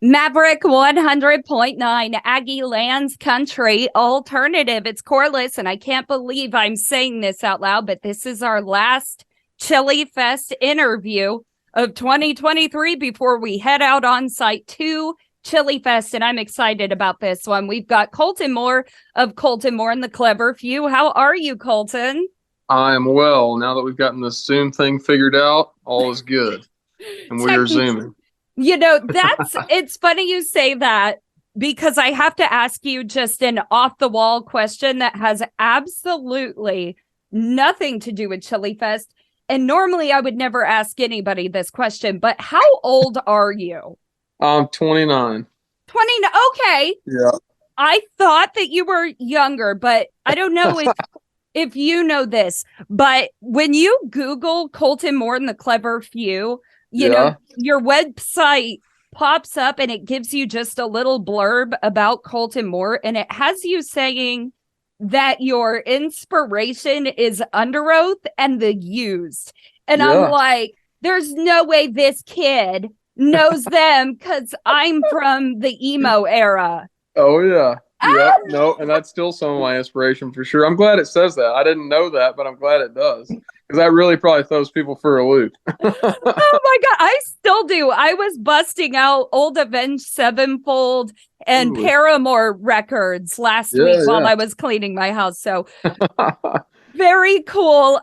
Maverick 100.9 Aggie Lands Country Alternative. It's Corliss, and I can't believe I'm saying this out loud, but this is our last Chilifest interview of 2023 before we head out on site to Chilifest, and I'm excited about this one. We've got Kolton Moore of Kolton Moore and the Clever Few. How are you, Kolton? I am well. Now that we've gotten this Zoom thing figured out, all is good. And we are Zooming. It's funny you say that because I have to ask you just an off the wall question that has absolutely nothing to do with Chilifest. And normally I would never ask anybody this question, but how old are you? I'm 29. 20. Okay. Yeah. I thought that you were younger, but I don't know if you know this, but when you Google Kolton Moore and the Clever Few, your website pops up and it gives you just a little blurb about Kolton Moore, and it has you saying that your inspiration is Under Oath and The Used. And I'm like, there's no way this kid knows them because I'm from the emo era. Oh, yeah. No, and that's still some of my inspiration for sure. I'm glad it says that. I didn't know that, but I'm glad it does because that really probably throws people for a loop. Oh my God, I still do. I was busting out old Avenged Sevenfold and Paramore records last week while I was cleaning my house. So very cool.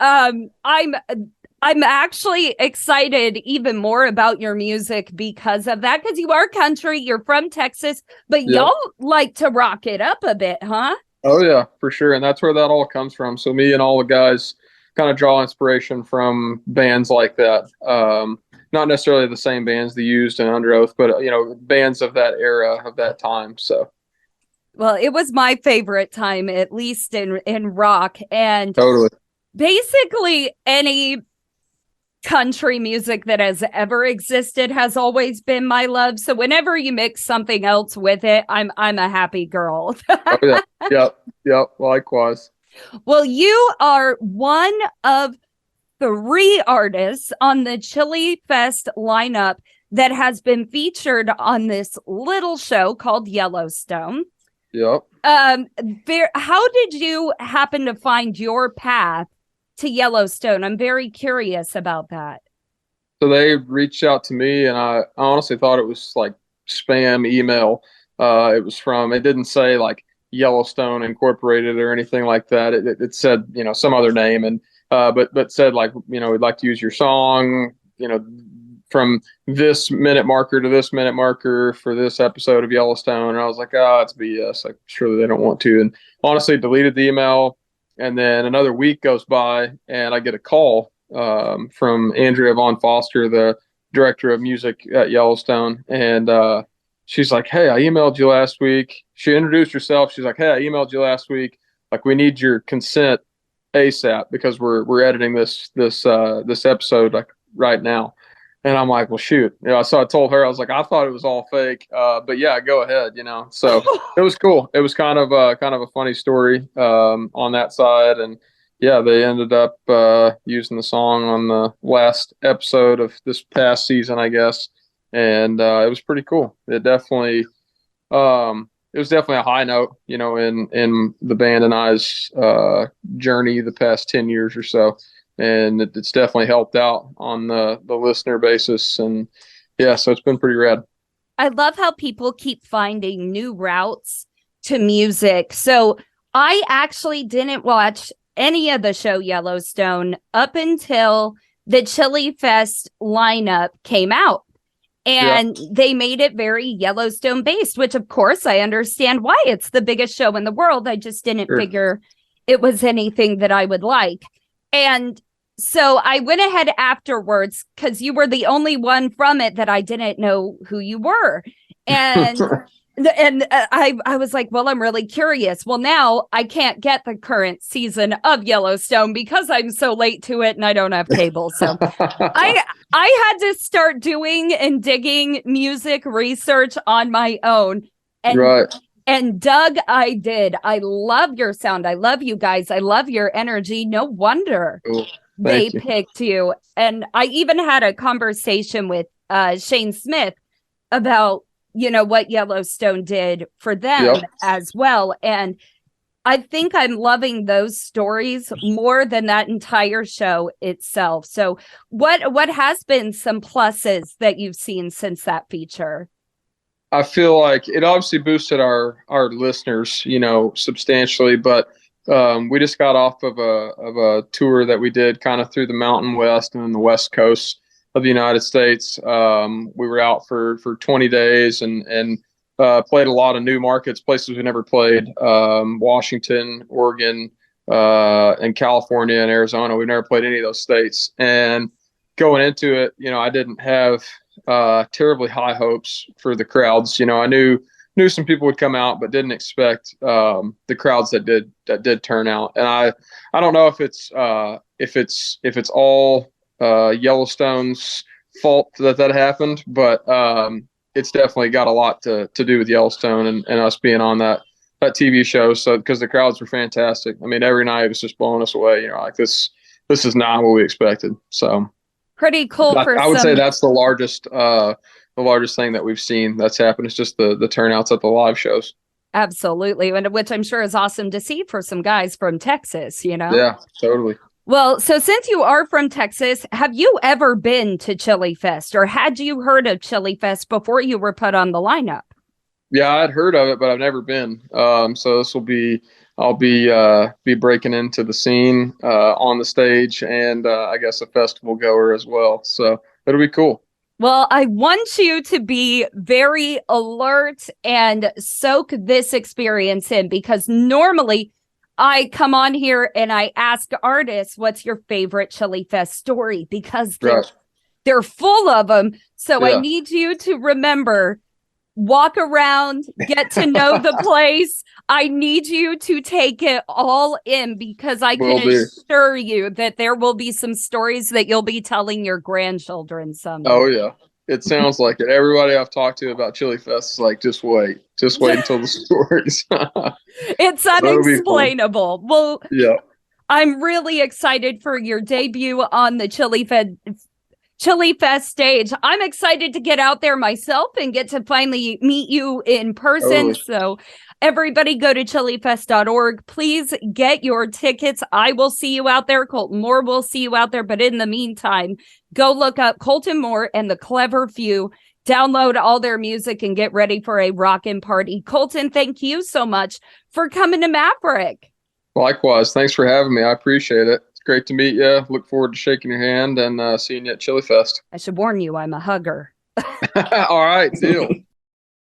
I'm actually excited even more about your music because of that, because you are country, you're from Texas, but y'all like to rock it up a bit, huh? Oh, yeah, for sure. And that's where that all comes from. So me and all the guys kind of draw inspiration from bands like that. Not necessarily the same bands, The Used and Under Oath, but, bands of that era, of that time. So. Well, it was my favorite time, at least in rock. And totally. Basically any country music that has ever existed has always been my love. So whenever you mix something else with it, I'm a happy girl. Oh, yeah. Yep. Likewise. Well, you are one of 3 artists on the Chilifest lineup that has been featured on this little show called Yellowstone. Yep. How did you happen to find your path to Yellowstone? I'm very curious about that. So they reached out to me, and I honestly thought it was like spam email. It didn't say like Yellowstone Incorporated or anything like that. It said, some other name, and but said like, we'd like to use your song, from this minute marker to this minute marker for this episode of Yellowstone. And I was like, oh, it's BS. Like, surely they don't want to. And honestly, deleted the email. And then another week goes by, and I get a call from Andrea Von Foster, the director of music at Yellowstone. And she's like, hey, I emailed you last week. She introduced herself. She's like, hey, I emailed you last week. Like, we need your consent ASAP because we're editing this episode like right now. And I'm like, well, shoot. So I told her, I was like, I thought it was all fake. But yeah, go ahead, So it was cool. It was kind of a funny story on that side. And yeah, they ended up using the song on the last episode of this past season, I guess. And it was pretty cool. It was definitely a high note, in the band and I's journey the past 10 years or so. And it's definitely helped out on the listener basis. And yeah, so it's been pretty rad. I love how people keep finding new routes to music. So I actually didn't watch any of the show Yellowstone up until the Chilifest lineup came out. And they made it very Yellowstone based, which of course I understand why. It's the biggest show in the world. I just didn't figure it was anything that I would like. And so I went ahead afterwards because you were the only one from it that I didn't know who you were. And I was like, well, I'm really curious. Well, now I can't get the current season of Yellowstone because I'm so late to it and I don't have cable. So I had to start doing and digging music research on my own. And Doug, I did. I love your sound. I love you guys. I love your energy. No wonder they picked you. And I even had a conversation with Shane Smith about what Yellowstone did for them Yep. as well. And I think I'm loving those stories more than that entire show itself. So what has been some pluses that you've seen since that feature? I feel like it obviously boosted our listeners, substantially, but we just got off of a tour that we did kind of through the Mountain West and then the West Coast of the United States. We were out for 20 days and played a lot of new markets, places we never played, Washington, Oregon, and California and Arizona. We've never played any of those states. And going into it, I didn't have terribly high hopes for the crowds. I knew some people would come out, but didn't expect the crowds that did turn out. And I don't know if it's all Yellowstone's fault that happened, but it's definitely got a lot to do with Yellowstone and us being on that TV show. So because the crowds were fantastic. I mean, every night it was just blowing us away. Like this is not what we expected. So pretty cool for I would say that's the largest thing that we've seen that's happened. It's just the turnouts at the live shows. Absolutely. And which I'm sure is awesome to see for some guys from Texas, Yeah, totally. Well, so since you are from Texas, have you ever been to Chilifest, or had you heard of Chilifest before you were put on the lineup? Yeah, I'd heard of it, but I've never been. So I'll be breaking into the scene on the stage, and I guess a festival goer as well. So it'll be cool. Well, I want you to be very alert and soak this experience in, because normally I come on here and I ask artists, what's your favorite Chilifest story? Because they're full of them. So I need you to remember, walk around, get to know the place. I need you to take it all in, because I can assure you that there will be some stories that you'll be telling your grandchildren someday. Oh, yeah. It sounds like it. Everybody I've talked to about Chilifest is like, just wait until the stories. It's unexplainable. Well, yeah, I'm really excited for your debut on the Chilifest stage. I'm excited to get out there myself and get to finally meet you in person. Totally. So everybody go to chilifest.org. Please get your tickets. I will see you out there. Kolton Moore will see you out there. But in the meantime, go look up Kolton Moore and the Clever Few. Download all their music and get ready for a rockin' party. Kolton, thank you so much for coming to Maverick. Likewise. Thanks for having me. I appreciate it. It's great to meet you. Look forward to shaking your hand and seeing you at Chilifest. I should warn you, I'm a hugger. All right, deal.